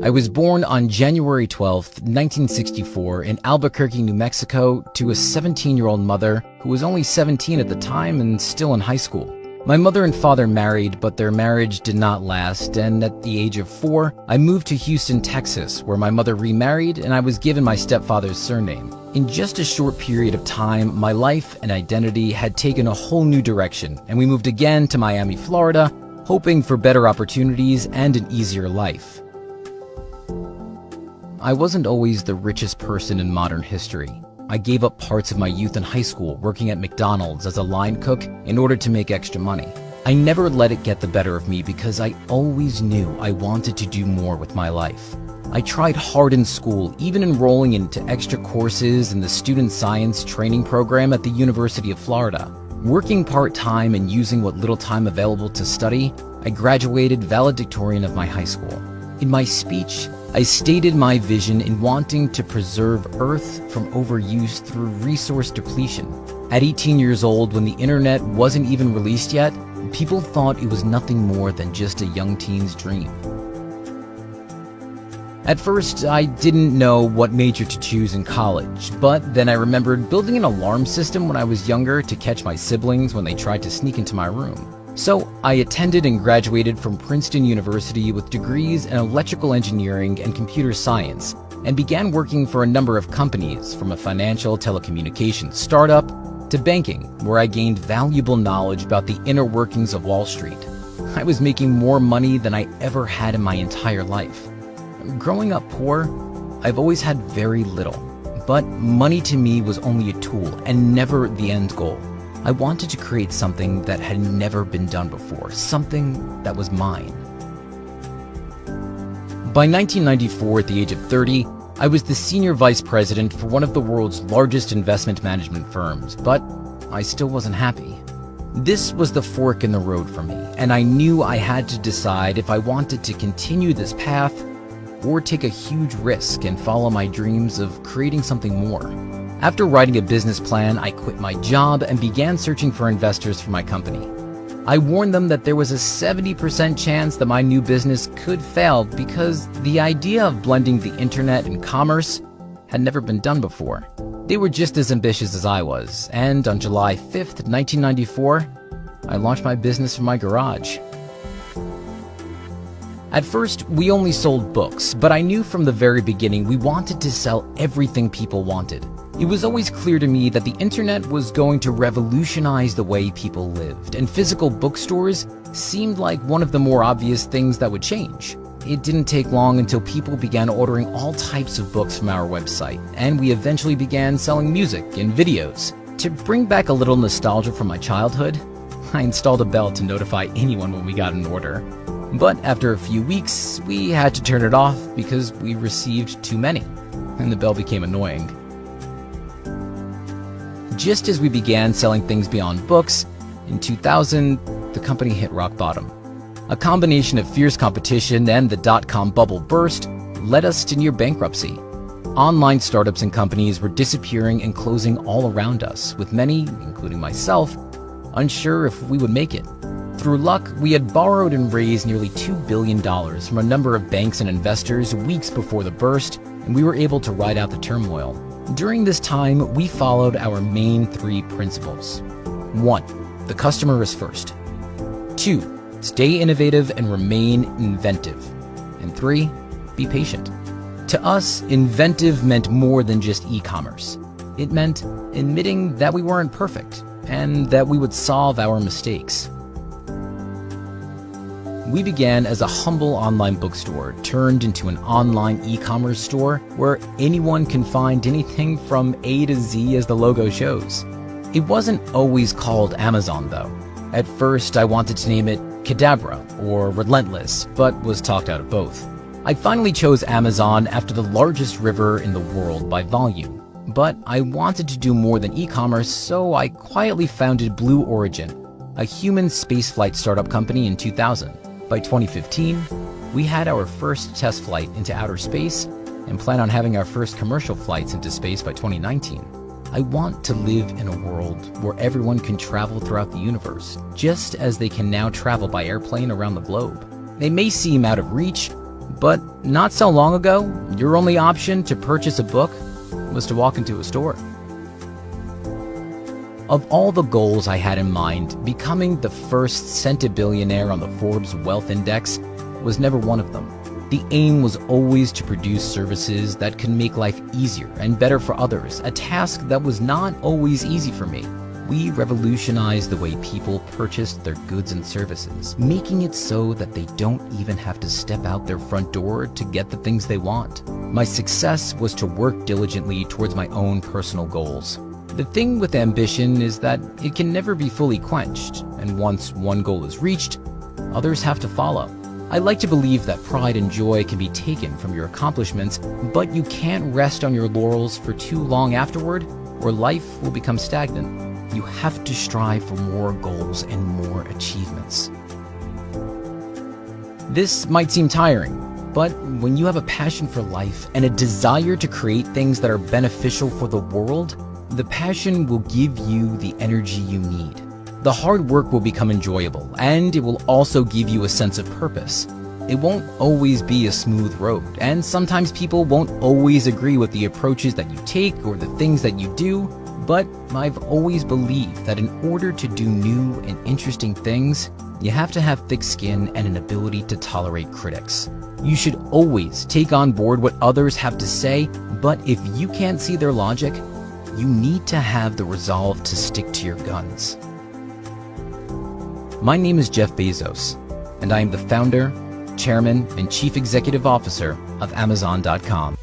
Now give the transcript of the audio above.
I was born on January 12th, 1964 in Albuquerque, New Mexico, to a 17-year-old mother who was only 17 at the time and still in high school. My mother and father married, but their marriage did not last, and at the age of 4, I moved to Houston, Texas, where my mother remarried and I was given my stepfather's surname. In just a short period of time, my life and identity had taken a whole new direction, and we moved again to Miami, Florida, hoping for better opportunities and an easier life. I wasn't always the richest person in modern history. I gave up parts of my youth in high school working at McDonald's as a line cook in order to make extra money. I never let it get the better of me because I always knew I wanted to do more with my life. I tried hard in school, even enrolling into extra courses in the Student Science Training Program at the University of Florida. Working part-time and using what little time available to study, I graduated valedictorian of my high school. In my speech, I stated my vision in wanting to preserve Earth from overuse through resource depletion. At 18 years old, when the internet wasn't even released yet, people thought it was nothing more than just a young teen's dream. At first, I didn't know what major to choose in college, but then I remembered building an alarm system when I was younger to catch my siblings when they tried to sneak into my room. So I attended and graduated from Princeton University with degrees in electrical engineering and computer science, and began working for a number of companies, from a financial telecommunications startup to banking, where I gained valuable knowledge about the inner workings of Wall Street. I was making more money than I ever had in my entire life. Growing up poor, I've always had very little, but money to me was only a tool and never the end goal. I wanted to create something that had never been done before, something that was mine. By 1994, at the age of 30, I was the senior vice president for one of the world's largest investment management firms, but I still wasn't happy. This was the fork in the road for me, and I knew I had to decide if I wanted to continue this path or take a huge risk and follow my dreams of creating something more. After writing a business plan, I quit my job and began searching for investors for my company. I warned them that there was a 70% chance that my new business could fail because the idea of blending the internet and commerce had never been done before. They were just as ambitious as I was, and on July 5th, 1994, I launched my business from my garage. At first, we only sold books, but I knew from the very beginning we wanted to sell everything people wanted. It was always clear to me that the internet was going to revolutionize the way people lived, and physical bookstores seemed like one of the more obvious things that would change. It didn't take long until people began ordering all types of books from our website, and we eventually began selling music and videos. To bring back a little nostalgia from my childhood, I installed a bell to notify anyone when we got an order. But after a few weeks, we had to turn it off because we received too many, and the bell became annoying. Just as we began selling things beyond books, in 2000, the company hit rock bottom. A combination of fierce competition and the dot-com bubble burst led us to near bankruptcy. Online startups and companies were disappearing and closing all around us, with many, including myself, unsure if we would make it. Through luck, we had borrowed and raised nearly $2 billion from a number of banks and investors weeks before the burst, and we were able to ride out the turmoil. During this time, we followed our main 3 principles. 1. The customer is first. 2. Stay innovative and remain inventive. And 3. Be patient. To us, inventive meant more than just e-commerce. It meant admitting that we weren't perfect and that we would solve our mistakes. We began as a humble online bookstore turned into an online e-commerce store where anyone can find anything from A to Z as the logo shows. It wasn't always called Amazon though. At first, I wanted to name it Cadabra or Relentless, but was talked out of both. I finally chose Amazon after the largest river in the world by volume. But I wanted to do more than e-commerce, so I quietly founded Blue Origin, a human spaceflight startup company in 2000. By 2015, we had our first test flight into outer space and plan on having our first commercial flights into space by 2019. I want to live in a world where everyone can travel throughout the universe, just as they can now travel by airplane around the globe. They may seem out of reach, But not so long ago, your only option to purchase a book was to walk into a store. Of all the goals I had in mind, becoming the first centibillionaire on the Forbes Wealth Index was never one of them. The aim was always to produce services that could make life easier and better for others, a task that was not always easy for me. We revolutionized the way people purchased their goods and services, making it so that they don't even have to step out their front door to get the things they want. My success was to work diligently towards my own personal goals. The thing with ambition is that it can never be fully quenched, and once one goal is reached, others have to follow. I like to believe that pride and joy can be taken from your accomplishments, but you can't rest on your laurels for too long afterward, or life will become stagnant. You have to strive for more goals and more achievements. This might seem tiring, but when you have a passion for life and a desire to create things that are beneficial for the world, the passion will give you the energy you need. The hard work will become enjoyable, and it will also give you a sense of purpose. It won't always be a smooth road, and sometimes people won't always agree with the approaches that you take or the things that you do, but I've always believed that in order to do new and interesting things, you have to have thick skin and an ability to tolerate critics. You should always take on board what others have to say, but if you can't see their logic, you need to have the resolve to stick to your guns. My name is Jeff Bezos, and I am the founder, chairman, and chief executive officer of Amazon.com.